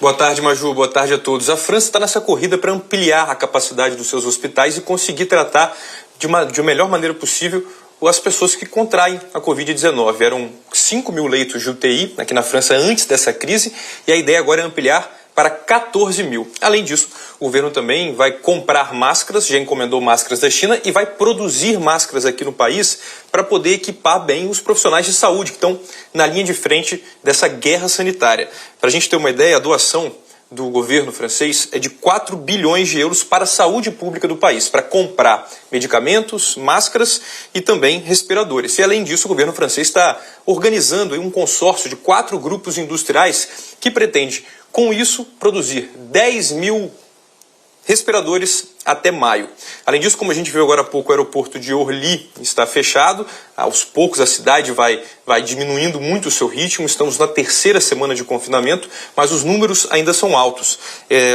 Boa tarde, Maju. Boa tarde a todos. A França está nessa corrida para ampliar a capacidade dos seus hospitais e conseguir tratar de uma melhor maneira possível as pessoas que contraem a Covid-19. Eram 5 mil leitos de UTI aqui na França antes dessa crise e a ideia agora é ampliar para 14 mil. Além disso, o governo também vai comprar máscaras, já encomendou máscaras da China e vai produzir máscaras aqui no país para poder equipar bem os profissionais de saúde que estão na linha de frente dessa guerra sanitária. Para a gente ter uma ideia, a doação do governo francês é de 4 bilhões de euros para a saúde pública do país, para comprar medicamentos, máscaras e também respiradores. E além disso, o governo francês está organizando um consórcio de 4 grupos industriais que pretende, com isso, produzir 10 mil respiradores até maio. Além disso, como a gente viu agora há pouco, o aeroporto de Orly está fechado. Aos poucos a cidade vai diminuindo muito o seu ritmo. Estamos na 3ª semana de confinamento, mas os números ainda são altos.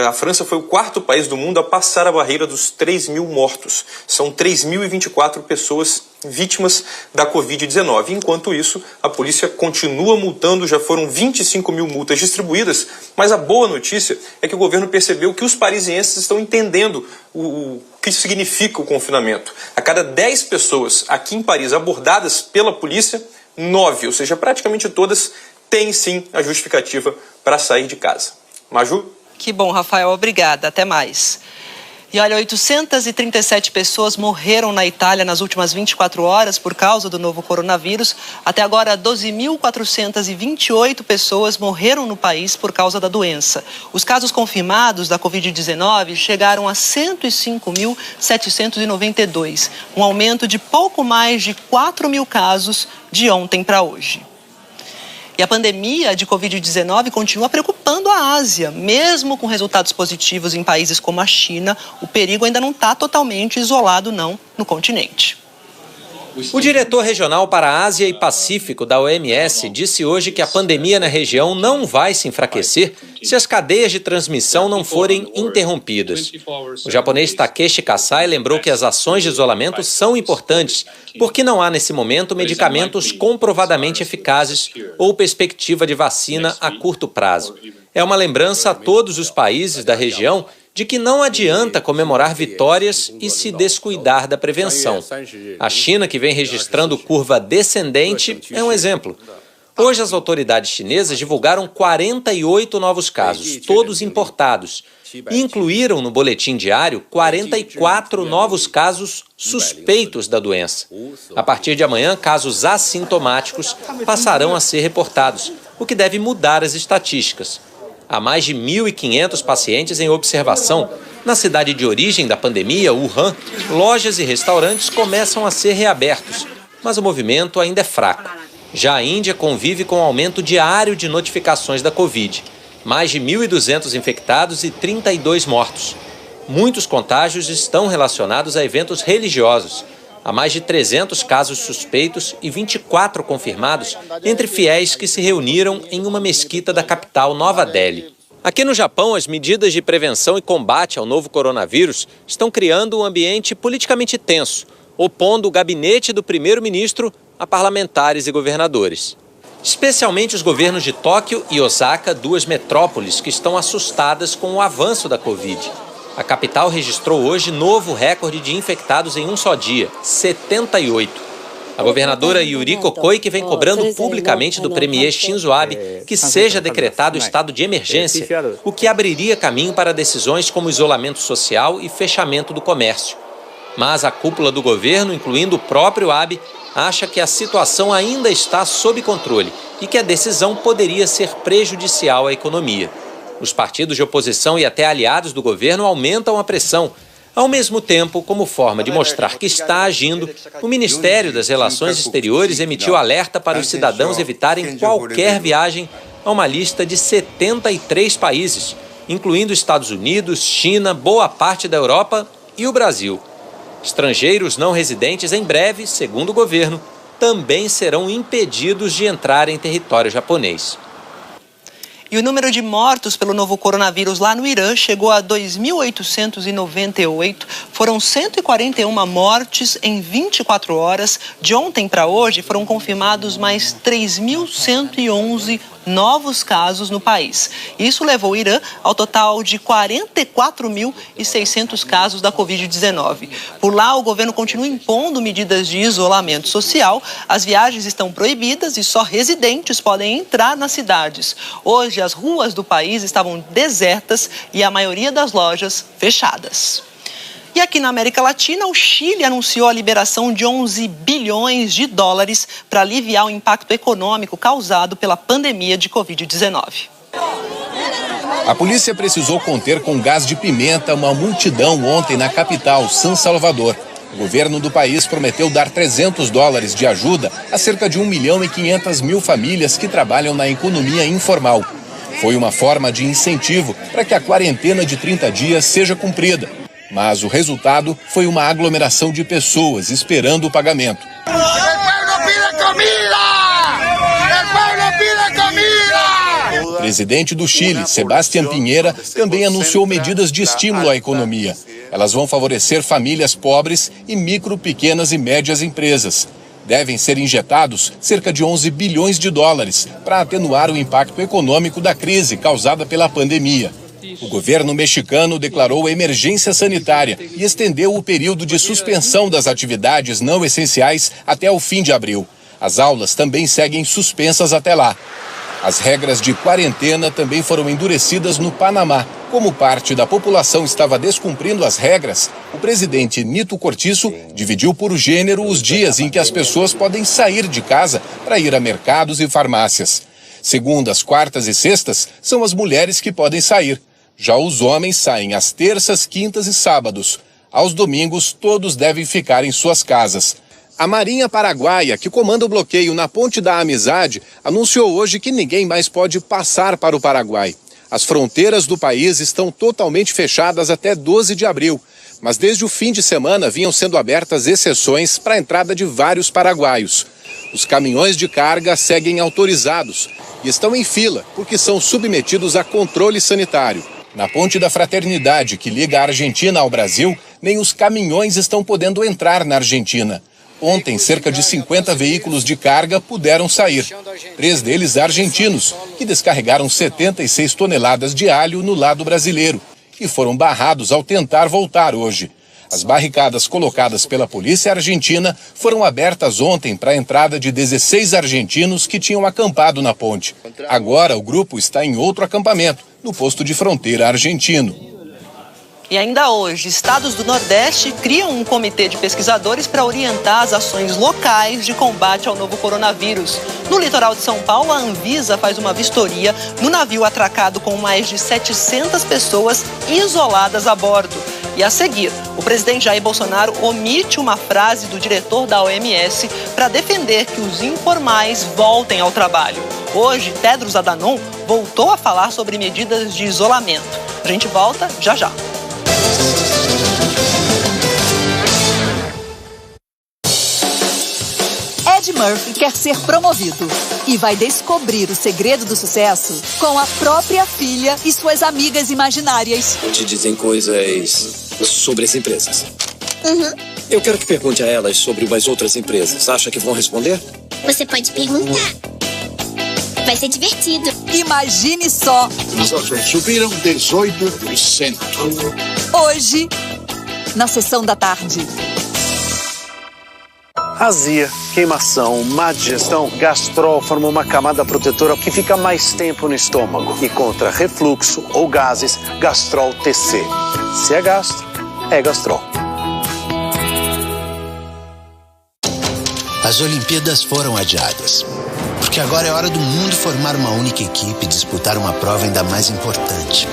A França foi o 4º país do mundo a passar a barreira dos 3 mil mortos. São 3.024 pessoas vítimas da Covid-19. Enquanto isso, a polícia continua multando, já foram 25 mil multas distribuídas, mas a boa notícia é que o governo percebeu que os parisienses estão entendendo o que significa o confinamento. A cada 10 pessoas aqui em Paris abordadas pela polícia, 9, ou seja, praticamente todas, têm sim a justificativa para sair de casa. Maju? Que bom, Rafael. Obrigada. Até mais. E olha, 837 pessoas morreram na Itália nas últimas 24 horas por causa do novo coronavírus. Até agora, 12.428 pessoas morreram no país por causa da doença. Os casos confirmados da Covid-19 chegaram a 105.792, um aumento de pouco mais de 4 mil casos de ontem para hoje. E a pandemia de Covid-19 continua preocupando a Ásia. Mesmo com resultados positivos em países como a China, o perigo ainda não está totalmente isolado, não, no continente. O diretor regional para a Ásia e Pacífico da OMS disse hoje que a pandemia na região não vai se enfraquecer se as cadeias de transmissão não forem interrompidas. O japonês Takeshi Kasai lembrou que as ações de isolamento são importantes, porque não há nesse momento medicamentos comprovadamente eficazes ou perspectiva de vacina a curto prazo. É uma lembrança a todos os países da região de que não adianta comemorar vitórias e se descuidar da prevenção. A China, que vem registrando curva descendente, é um exemplo. Hoje, as autoridades chinesas divulgaram 48 novos casos, todos importados, e incluíram no boletim diário 44 novos casos suspeitos da doença. A partir de amanhã, casos assintomáticos passarão a ser reportados, o que deve mudar as estatísticas. Há mais de 1.500 pacientes em observação. Na cidade de origem da pandemia, Wuhan, lojas e restaurantes começam a ser reabertos, mas o movimento ainda é fraco. Já a Índia convive com o aumento diário de notificações da Covid. Mais de 1.200 infectados e 32 mortos. Muitos contágios estão relacionados a eventos religiosos. Há mais de 300 casos suspeitos e 24 confirmados entre fiéis que se reuniram em uma mesquita da capital, Nova Delhi. Aqui no Japão, as medidas de prevenção e combate ao novo coronavírus estão criando um ambiente politicamente tenso, opondo o gabinete do primeiro-ministro a parlamentares e governadores. Especialmente os governos de Tóquio e Osaka, 2 metrópoles que estão assustadas com o avanço da Covid. A capital registrou hoje novo recorde de infectados em um só dia, 78. A governadora Yuriko Koike vem cobrando publicamente do premier Shinzo Abe que seja decretado estado de emergência, o que abriria caminho para decisões como isolamento social e fechamento do comércio. Mas a cúpula do governo, incluindo o próprio Abe, acha que a situação ainda está sob controle e que a decisão poderia ser prejudicial à economia. Os partidos de oposição e até aliados do governo aumentam a pressão. Ao mesmo tempo, como forma de mostrar que está agindo, o Ministério das Relações Exteriores emitiu alerta para os cidadãos evitarem qualquer viagem a uma lista de 73 países, incluindo Estados Unidos, China, boa parte da Europa e o Brasil. Estrangeiros não residentes, em breve, segundo o governo, também serão impedidos de entrar em território japonês. E o número de mortos pelo novo coronavírus lá no Irã chegou a 2.898. Foram 141 mortes em 24 horas. De ontem para hoje foram confirmados mais 3.111 novos casos no país. Isso levou o Irã ao total de 44.600 casos da Covid-19. Por lá, o governo continua impondo medidas de isolamento social. As viagens estão proibidas e só residentes podem entrar nas cidades. Hoje, as ruas do país estavam desertas e a maioria das lojas fechadas. E aqui na América Latina, o Chile anunciou a liberação de 11 bilhões de dólares para aliviar o impacto econômico causado pela pandemia de Covid-19. A polícia precisou conter com gás de pimenta uma multidão ontem na capital, São Salvador. O governo do país prometeu dar $300 de ajuda a cerca de 1.500.000 famílias que trabalham na economia informal. Foi uma forma de incentivo para que a quarentena de 30 dias seja cumprida. Mas o resultado foi uma aglomeração de pessoas esperando o pagamento. O presidente do Chile, Sebastián Piñera, também anunciou medidas de estímulo à economia. Elas vão favorecer famílias pobres e micro, pequenas e médias empresas. Devem ser injetados cerca de 11 bilhões de dólares para atenuar o impacto econômico da crise causada pela pandemia. O governo mexicano declarou emergência sanitária e estendeu o período de suspensão das atividades não essenciais até o fim de abril. As aulas também seguem suspensas até lá. As regras de quarentena também foram endurecidas no Panamá. Como parte da população estava descumprindo as regras, o presidente Nito Cortiço dividiu por gênero os dias em que as pessoas podem sair de casa para ir a mercados e farmácias. Segundas, quartas e sextas são as mulheres que podem sair. Já os homens saem às terças, quintas e sábados. Aos domingos, todos devem ficar em suas casas. A Marinha Paraguaia, que comanda o bloqueio na Ponte da Amizade, anunciou hoje que ninguém mais pode passar para o Paraguai. As fronteiras do país estão totalmente fechadas até 12 de abril, mas desde o fim de semana vinham sendo abertas exceções para a entrada de vários paraguaios. Os caminhões de carga seguem autorizados e estão em fila porque são submetidos a controle sanitário. Na Ponte da Fraternidade, que liga a Argentina ao Brasil, nem os caminhões estão podendo entrar na Argentina. Ontem, cerca de 50 veículos de carga puderam sair. 3 deles argentinos, que descarregaram 76 toneladas de alho no lado brasileiro e foram barrados ao tentar voltar hoje. As barricadas colocadas pela polícia argentina foram abertas ontem para a entrada de 16 argentinos que tinham acampado na ponte. Agora, o grupo está em outro acampamento, no posto de fronteira argentino. E ainda hoje, estados do Nordeste criam um comitê de pesquisadores para orientar as ações locais de combate ao novo coronavírus. No litoral de São Paulo, a Anvisa faz uma vistoria no navio atracado com mais de 700 pessoas isoladas a bordo. E a seguir, o presidente Jair Bolsonaro omite uma frase do diretor da OMS para defender que os informais voltem ao trabalho. Hoje, Tedros Adhanom voltou a falar sobre medidas de isolamento. A gente volta já já. Ed Murphy quer ser promovido e vai descobrir o segredo do sucesso com a própria filha e suas amigas imaginárias. Te dizem coisas sobre as empresas. Uhum. Eu quero que pergunte a elas sobre umas outras empresas. Acha que vão responder? Você pode perguntar. Vai ser divertido. Imagine só. As ações subiram 18%. Hoje, na sessão da tarde. Azia, queimação, má digestão, Gastrol forma uma camada protetora que fica mais tempo no estômago. E contra refluxo ou gases, Gastrol TC. Se é gastro, é Gastrol. As Olimpíadas foram adiadas. Porque agora é hora do mundo formar uma única equipe e disputar uma prova ainda mais importante.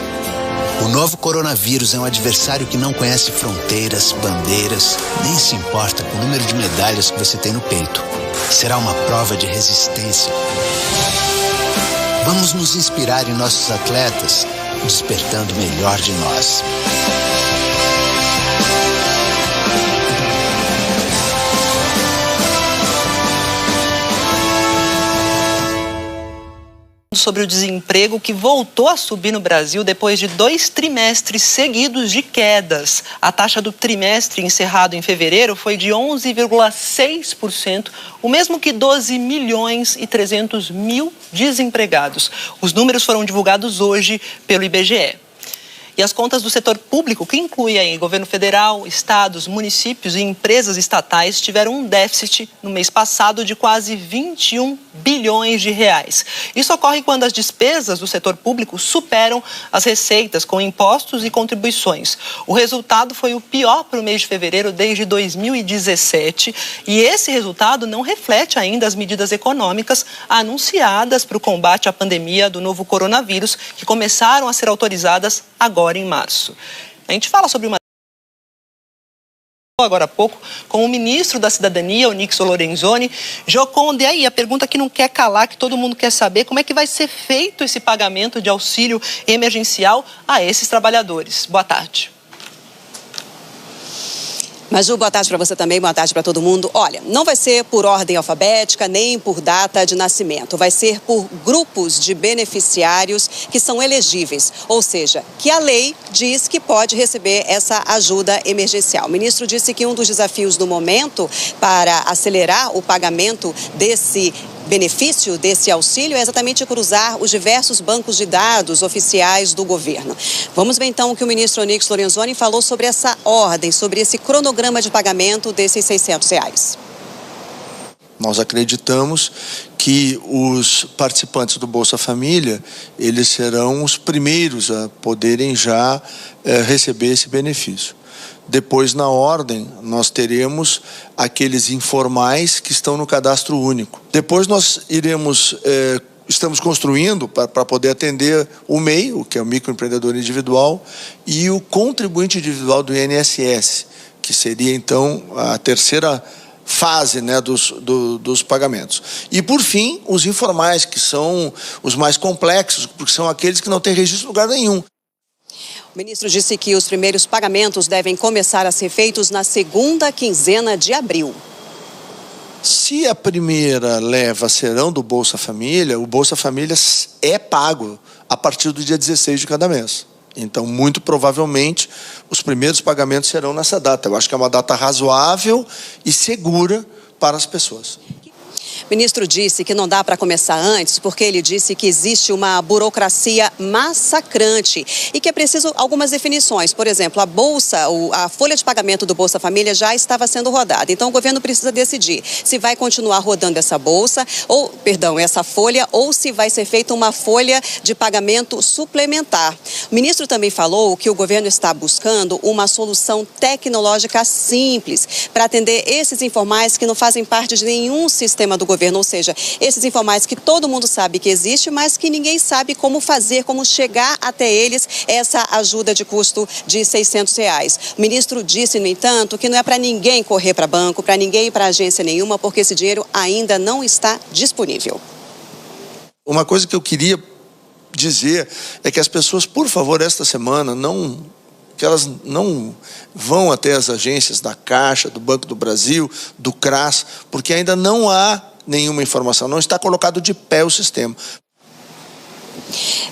O novo coronavírus é um adversário que não conhece fronteiras, bandeiras, nem se importa com o número de medalhas que você tem no peito. Será uma prova de resistência. Vamos nos inspirar em nossos atletas, despertando o melhor de nós. Sobre o desemprego que voltou a subir no Brasil depois de 2 trimestres seguidos de quedas. A taxa do trimestre encerrado em fevereiro foi de 11,6%, o mesmo que 12.300.000 desempregados. Os números foram divulgados hoje pelo IBGE. E as contas do setor público, que inclui aí governo federal, estados, municípios e empresas estatais, tiveram um déficit no mês passado de quase 21 bilhões de reais. Isso ocorre quando as despesas do setor público superam as receitas com impostos e contribuições. O resultado foi o pior para o mês de fevereiro desde 2017 e esse resultado não reflete ainda as medidas econômicas anunciadas para o combate à pandemia do novo coronavírus, que começaram a ser autorizadas agora em março. A gente fala sobre uma agora há pouco com o ministro da Cidadania, o Onyx Lorenzoni. Gioconda, e aí a pergunta que não quer calar, que todo mundo quer saber, como é que vai ser feito esse pagamento de auxílio emergencial a esses trabalhadores? Boa tarde. Maju, boa tarde para você também, boa tarde para todo mundo. Olha, não vai ser por ordem alfabética nem por data de nascimento, vai ser por grupos de beneficiários que são elegíveis, ou seja, que a lei diz que pode receber essa ajuda emergencial. O ministro disse que um dos desafios do momento para acelerar o pagamento desse benefício, desse auxílio, é exatamente cruzar os diversos bancos de dados oficiais do governo. Vamos ver então o que o ministro Onyx Lorenzoni falou sobre essa ordem, sobre esse cronograma de pagamento desses R$600. Nós acreditamos que os participantes do Bolsa Família, eles serão os primeiros a poderem já receber esse benefício. Depois, na ordem, nós teremos aqueles informais que estão no cadastro único. Depois nós estamos construindo para poder atender o MEI, o que é o microempreendedor individual, e o contribuinte individual do INSS, que seria então a terceira fase, né, dos pagamentos. E, por fim, os informais, que são os mais complexos, porque são aqueles que não têm registro em lugar nenhum. O ministro disse que os primeiros pagamentos devem começar a ser feitos na segunda quinzena de abril. Se a primeira leva serão do Bolsa Família, o Bolsa Família é pago a partir do dia 16 de cada mês. Então, muito provavelmente, os primeiros pagamentos serão nessa data. Eu acho que é uma data razoável e segura para as pessoas. O ministro disse que não dá para começar antes, porque ele disse que existe uma burocracia massacrante e que é preciso algumas definições. Por exemplo, a folha de pagamento do Bolsa Família já estava sendo rodada. Então, o governo precisa decidir se vai continuar rodando essa essa folha, ou se vai ser feita uma folha de pagamento suplementar. O ministro também falou que o governo está buscando uma solução tecnológica simples para atender esses informais que não fazem parte de nenhum sistema do governo, ou seja, esses informais que todo mundo sabe que existe, mas que ninguém sabe como fazer, como chegar até eles essa ajuda de custo de R$600. O ministro disse, no entanto, que não é para ninguém correr para banco, para ninguém ir para agência nenhuma, porque esse dinheiro ainda não está disponível. Uma coisa que eu queria dizer é que as pessoas, por favor, esta semana, que elas não vão até as agências da Caixa, do Banco do Brasil, do CRAS, porque ainda não há nenhuma informação, não está colocado de pé o sistema.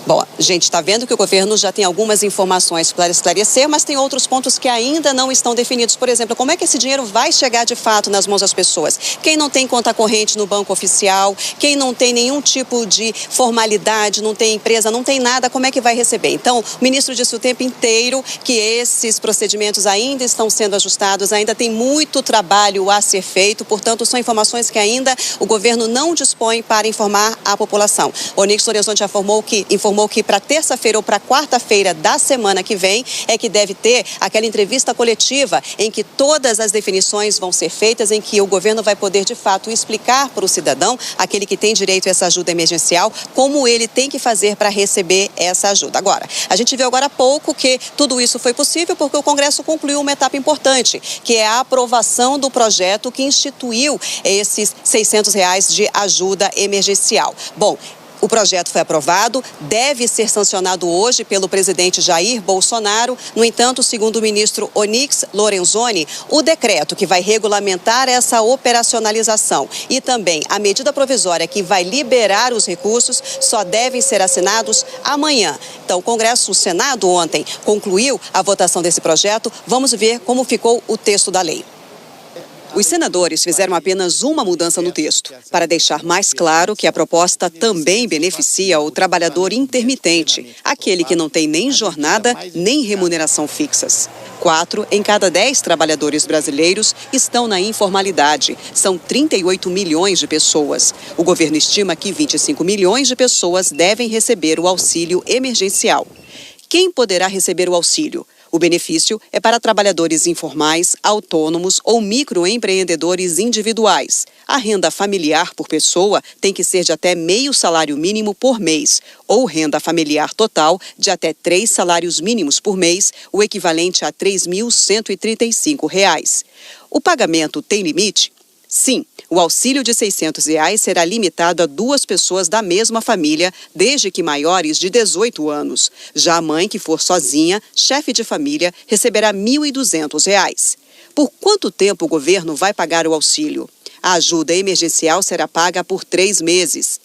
Bom, a gente está vendo que o governo já tem algumas informações para esclarecer, mas tem outros pontos que ainda não estão definidos. Por exemplo, como é que esse dinheiro vai chegar de fato nas mãos das pessoas? Quem não tem conta corrente no banco oficial, quem não tem nenhum tipo de formalidade, não tem empresa, não tem nada, como é que vai receber? Então, o ministro disse o tempo inteiro que esses procedimentos ainda estão sendo ajustados, ainda tem muito trabalho a ser feito, portanto, são informações que ainda o governo não dispõe para informar a população. O Onyx Lorenzoni já informou que para terça-feira ou para quarta-feira da semana que vem é que deve ter aquela entrevista coletiva em que todas as definições vão ser feitas, em que o governo vai poder de fato explicar para o cidadão, aquele que tem direito a essa ajuda emergencial, como ele tem que fazer para receber essa ajuda. Agora, a gente viu agora há pouco que tudo isso foi possível porque o Congresso concluiu uma etapa importante, que é a aprovação do projeto que instituiu esses R$600 de ajuda emergencial. Bom, O projeto foi aprovado, deve ser sancionado hoje pelo presidente Jair Bolsonaro. No entanto, segundo o ministro Onyx Lorenzoni, o decreto que vai regulamentar essa operacionalização e também a medida provisória que vai liberar os recursos só devem ser assinados amanhã. Então, o Senado ontem concluiu a votação desse projeto. Vamos ver como ficou o texto da lei. Os senadores fizeram apenas uma mudança no texto, para deixar mais claro que a proposta também beneficia o trabalhador intermitente, aquele que não tem nem jornada nem remuneração fixas. 4 em cada 10 trabalhadores brasileiros estão na informalidade. São 38 milhões de pessoas. O governo estima que 25 milhões de pessoas devem receber o auxílio emergencial. Quem poderá receber o auxílio? O benefício é para trabalhadores informais, autônomos ou microempreendedores individuais. A renda familiar por pessoa tem que ser de até meio salário mínimo por mês, ou renda familiar total de até 3 salários mínimos por mês, o equivalente a R$ 3.135. O pagamento tem limite? Sim, o auxílio de R$ 600 será limitado a 2 pessoas da mesma família, desde que maiores de 18 anos. Já a mãe que for sozinha, chefe de família, receberá R$ 1.200. Por quanto tempo o governo vai pagar o auxílio? A ajuda emergencial será paga por 3 meses.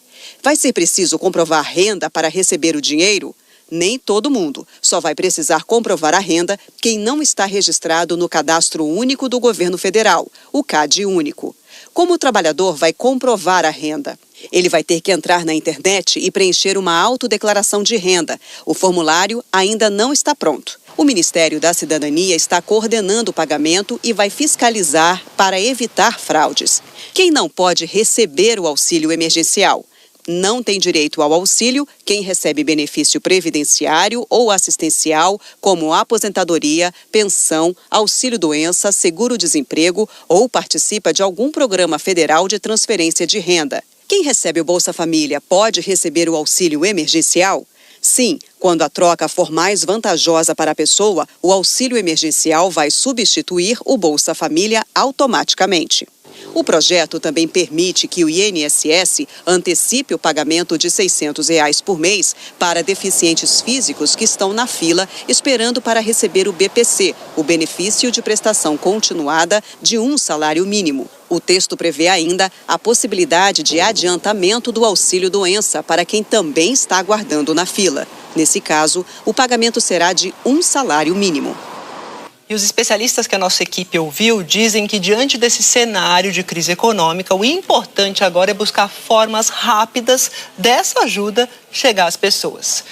Vai ser preciso comprovar renda para receber o dinheiro? Nem todo mundo. Só vai precisar comprovar a renda quem não está registrado no Cadastro Único do Governo Federal, o CAD Único. Como o trabalhador vai comprovar a renda? Ele vai ter que entrar na internet e preencher uma autodeclaração de renda. O formulário ainda não está pronto. O Ministério da Cidadania está coordenando o pagamento e vai fiscalizar para evitar fraudes. Quem não pode receber o auxílio emergencial? Não tem direito ao auxílio quem recebe benefício previdenciário ou assistencial, como aposentadoria, pensão, auxílio-doença, seguro-desemprego ou participa de algum programa federal de transferência de renda. Quem recebe o Bolsa Família pode receber o auxílio emergencial? Sim, quando a troca for mais vantajosa para a pessoa, o auxílio emergencial vai substituir o Bolsa Família automaticamente. O projeto também permite que o INSS antecipe o pagamento de R$ 600 por mês para deficientes físicos que estão na fila esperando para receber o BPC, o benefício de prestação continuada de 1 salário mínimo. O texto prevê ainda a possibilidade de adiantamento do auxílio-doença para quem também está aguardando na fila. Nesse caso, o pagamento será de 1 salário mínimo. E os especialistas que a nossa equipe ouviu dizem que, diante desse cenário de crise econômica, o importante agora é buscar formas rápidas dessa ajuda chegar às pessoas.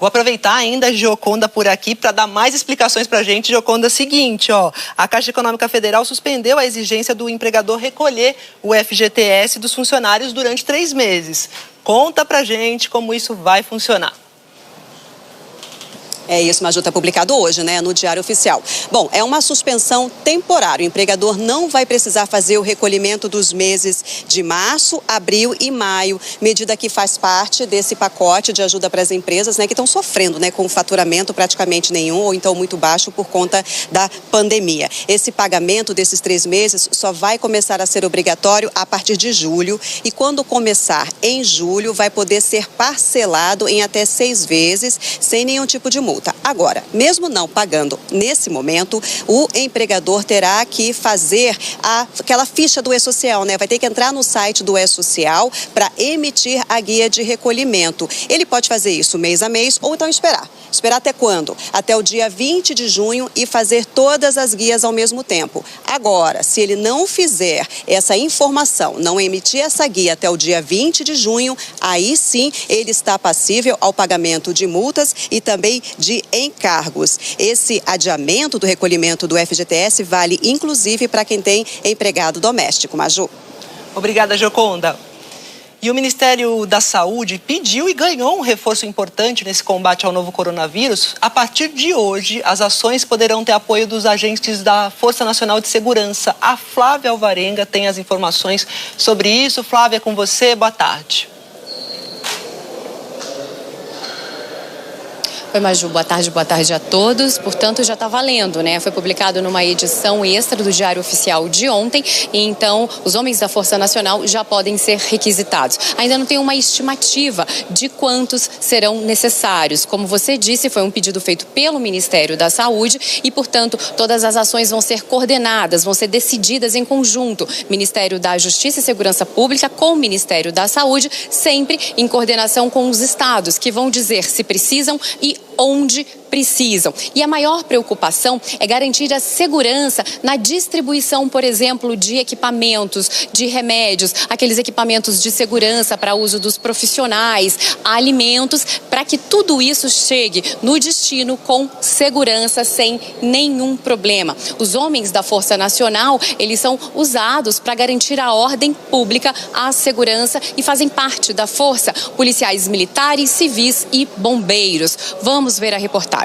Vou aproveitar ainda a Gioconda por aqui para dar mais explicações para a gente. Gioconda, seguinte, a Caixa Econômica Federal suspendeu a exigência do empregador recolher o FGTS dos funcionários durante 3 meses. Conta para a gente como isso vai funcionar. É isso, Maju, está publicado hoje, né, no Diário Oficial. Bom, é uma suspensão temporária. O empregador não vai precisar fazer o recolhimento dos meses de março, abril e maio, medida que faz parte desse pacote de ajuda para as empresas, né, que estão sofrendo, né, com faturamento praticamente nenhum ou então muito baixo por conta da pandemia. Esse pagamento desses 3 meses só vai começar a ser obrigatório a partir de julho e quando começar em julho vai poder ser parcelado em até 6 vezes sem nenhum tipo de multa. Agora, mesmo não pagando nesse momento, o empregador terá que fazer aquela ficha do E-Social, né? Vai ter que entrar no site do E-Social para emitir a guia de recolhimento. Ele pode fazer isso mês a mês ou então esperar. Esperar até quando? Até o dia 20 de junho e fazer todas as guias ao mesmo tempo. Agora, se ele não fizer essa informação, não emitir essa guia até o dia 20 de junho, aí sim ele está passível ao pagamento de multas e também de encargos. Esse adiamento do recolhimento do FGTS vale inclusive para quem tem empregado doméstico. Maju. Obrigada, Gioconda. E o Ministério da Saúde pediu e ganhou um reforço importante nesse combate ao novo coronavírus. A partir de hoje, as ações poderão ter apoio dos agentes da Força Nacional de Segurança. A Flávia Alvarenga tem as informações sobre isso. Flávia, com você, boa tarde. Oi, Maju, boa tarde a todos. Portanto, já está valendo, né? Foi publicado numa edição extra do Diário Oficial de ontem e então os homens da Força Nacional já podem ser requisitados. Ainda não tem uma estimativa de quantos serão necessários. Como você disse, foi um pedido feito pelo Ministério da Saúde e, portanto, todas as ações vão ser coordenadas, vão ser decididas em conjunto. Ministério da Justiça e Segurança Pública com o Ministério da Saúde, sempre em coordenação com os estados, que vão dizer se precisam e onde precisam. E a maior preocupação é garantir a segurança na distribuição, por exemplo, de equipamentos, de remédios, aqueles equipamentos de segurança para uso dos profissionais, alimentos, para que tudo isso chegue no destino com segurança, sem nenhum problema. Os homens da Força Nacional, eles são usados para garantir a ordem pública, a segurança e fazem parte da força policiais militares, civis e bombeiros. Vamos ver a reportagem.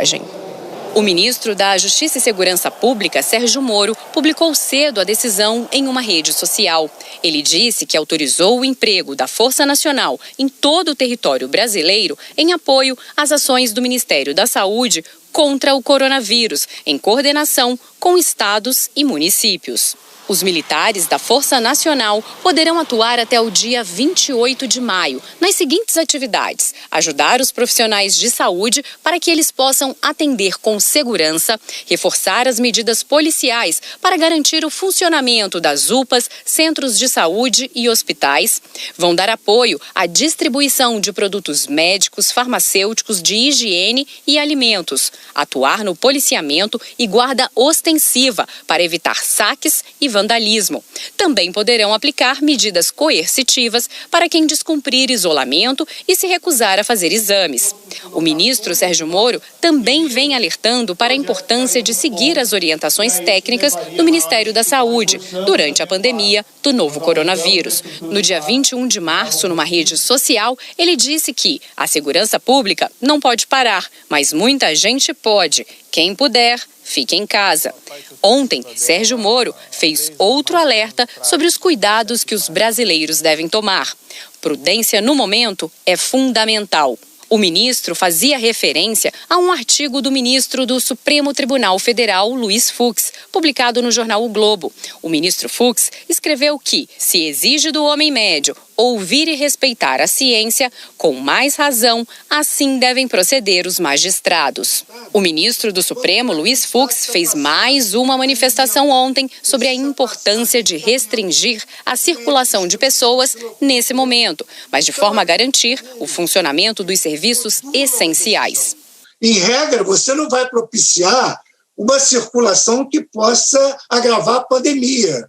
O ministro da Justiça e Segurança Pública, Sérgio Moro, publicou cedo a decisão em uma rede social. Ele disse que autorizou o emprego da Força Nacional em todo o território brasileiro em apoio às ações do Ministério da Saúde contra o coronavírus, em coordenação com estados e municípios. Os militares da Força Nacional poderão atuar até o dia 28 de maio, nas seguintes atividades: ajudar os profissionais de saúde para que eles possam atender com segurança, reforçar as medidas policiais para garantir o funcionamento das UPAs, centros de saúde e hospitais, vão dar apoio à distribuição de produtos médicos, farmacêuticos, de higiene e alimentos, atuar no policiamento e guarda ostensiva para evitar saques e vandalismo. Também poderão aplicar medidas coercitivas para quem descumprir isolamento e se recusar a fazer exames. O ministro Sérgio Moro também vem alertando para a importância de seguir as orientações técnicas do Ministério da Saúde durante a pandemia do novo coronavírus. No dia 21 de março, numa rede social, ele disse que a segurança pública não pode parar, mas muita gente pode. Quem puder, fique em casa. Ontem, Sérgio Moro fez outro alerta sobre os cuidados que os brasileiros devem tomar. Prudência no momento é fundamental. O ministro fazia referência a um artigo do ministro do Supremo Tribunal Federal, Luiz Fux, publicado no jornal O Globo. O ministro Fux escreveu que, se exige do homem médio ouvir e respeitar a ciência, com mais razão, assim devem proceder os magistrados. O ministro do Supremo, Luiz Fux, fez mais uma manifestação ontem sobre a importância de restringir a circulação de pessoas nesse momento, mas de forma a garantir o funcionamento dos serviços essenciais. Em regra, você não vai propiciar uma circulação que possa agravar a pandemia,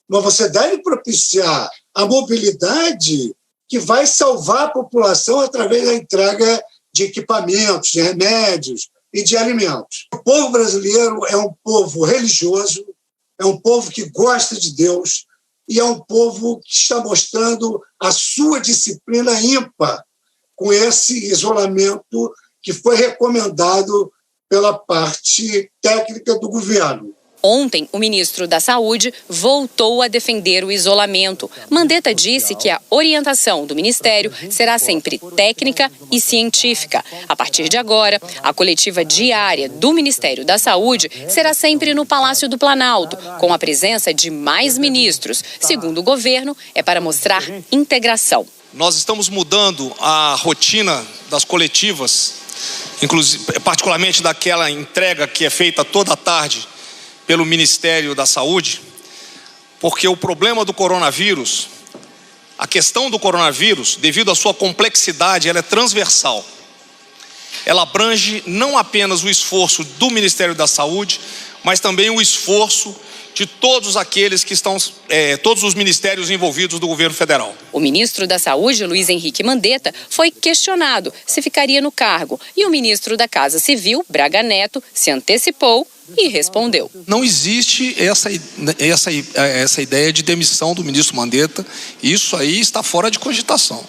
mas você deve propiciar a mobilidade que vai salvar a população através da entrega de equipamentos, de remédios e de alimentos. O povo brasileiro é um povo religioso, é um povo que gosta de Deus e é um povo que está mostrando a sua disciplina ímpar com esse isolamento que foi recomendado pela parte técnica do governo. Ontem, o ministro da Saúde voltou a defender o isolamento. Mandetta disse que a orientação do ministério será sempre técnica e científica. A partir de agora, a coletiva diária do Ministério da Saúde será sempre no Palácio do Planalto, com a presença de mais ministros. Segundo o governo, é para mostrar integração. Nós estamos mudando a rotina das coletivas, inclusive, particularmente daquela entrega que é feita toda a tarde pelo Ministério da Saúde, porque o problema do coronavírus, a questão do coronavírus, devido à sua complexidade, ela é transversal. Ela abrange não apenas o esforço do Ministério da Saúde, mas também o esforço de todos aqueles que estão, todos os ministérios envolvidos do governo federal. O ministro da Saúde, Luiz Henrique Mandetta, foi questionado se ficaria no cargo. E o ministro da Casa Civil, Braga Neto, se antecipou e respondeu. Não existe essa ideia de demissão do ministro Mandetta. Isso aí está fora de cogitação.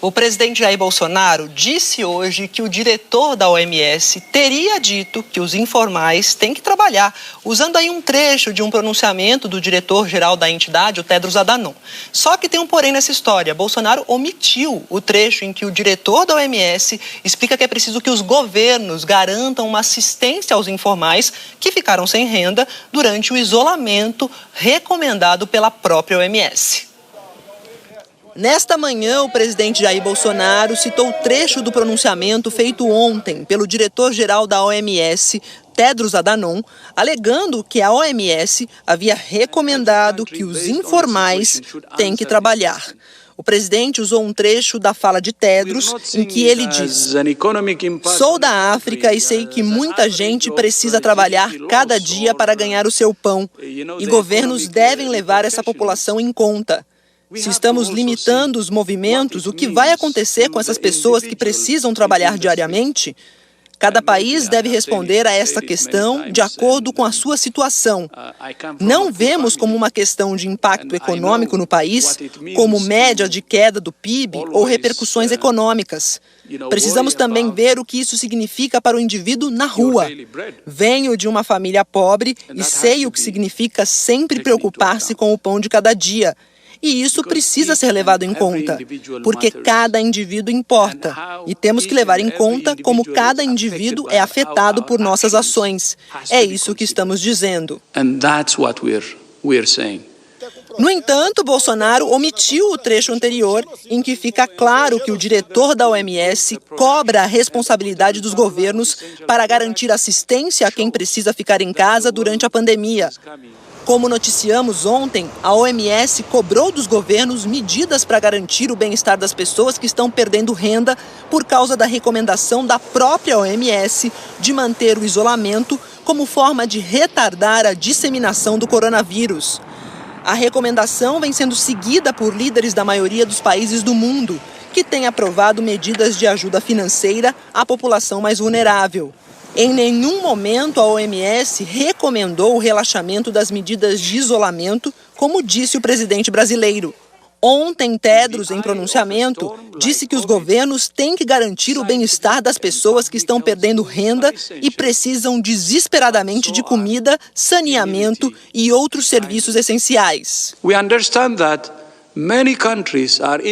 O presidente Jair Bolsonaro disse hoje que o diretor da OMS teria dito que os informais têm que trabalhar, usando aí um trecho de um pronunciamento do diretor-geral da entidade, o Tedros Adhanom. Só que tem um porém nessa história. Bolsonaro omitiu o trecho em que o diretor da OMS explica que é preciso que os governos garantam uma assistência aos informais que ficaram sem renda durante o isolamento recomendado pela própria OMS. Nesta manhã, o presidente Jair Bolsonaro citou o trecho do pronunciamento feito ontem pelo diretor-geral da OMS, Tedros Adhanom, alegando que a OMS havia recomendado que os informais têm que trabalhar. O presidente usou um trecho da fala de Tedros, em que ele diz: "Sou da África e sei que muita gente precisa trabalhar cada dia para ganhar o seu pão, e governos devem levar essa população em conta. Se estamos limitando os movimentos, o que vai acontecer com essas pessoas que precisam trabalhar diariamente? Cada país deve responder a esta questão de acordo com a sua situação. Não vemos como uma questão de impacto econômico no país, como média de queda do PIB ou repercussões econômicas. Precisamos também ver o que isso significa para o indivíduo na rua. Venho de uma família pobre e sei o que significa sempre preocupar-se com o pão de cada dia. E isso precisa ser levado em conta, porque cada indivíduo importa. E temos que levar em conta como cada indivíduo é afetado por nossas ações. É isso que estamos dizendo." No entanto, Bolsonaro omitiu o trecho anterior, em que fica claro que o diretor da OMS cobra a responsabilidade dos governos para garantir assistência a quem precisa ficar em casa durante a pandemia. Como noticiamos ontem, a OMS cobrou dos governos medidas para garantir o bem-estar das pessoas que estão perdendo renda por causa da recomendação da própria OMS de manter o isolamento como forma de retardar a disseminação do coronavírus. A recomendação vem sendo seguida por líderes da maioria dos países do mundo, que têm aprovado medidas de ajuda financeira à população mais vulnerável. Em nenhum momento a OMS recomendou o relaxamento das medidas de isolamento, como disse o presidente brasileiro. Ontem, Tedros, em pronunciamento, disse que os governos têm que garantir o bem-estar das pessoas que estão perdendo renda e precisam desesperadamente de comida, saneamento e outros serviços essenciais.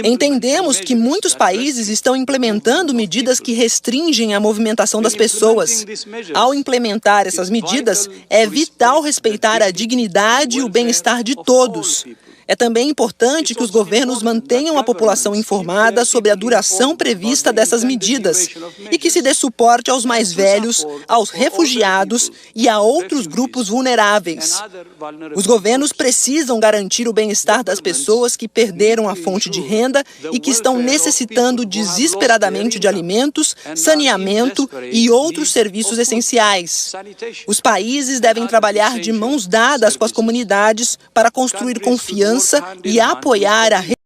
Entendemos que muitos países estão implementando medidas que restringem a movimentação das pessoas. Ao implementar essas medidas, é vital respeitar a dignidade e o bem-estar de todos. É também importante que os governos mantenham a população informada sobre a duração prevista dessas medidas e que se dê suporte aos mais velhos, aos refugiados e a outros grupos vulneráveis. Os governos precisam garantir o bem-estar das pessoas que perderam a fonte de renda e que estão necessitando desesperadamente de alimentos, saneamento e outros serviços essenciais. Os países devem trabalhar de mãos dadas com as comunidades para construir confiança e apoiar a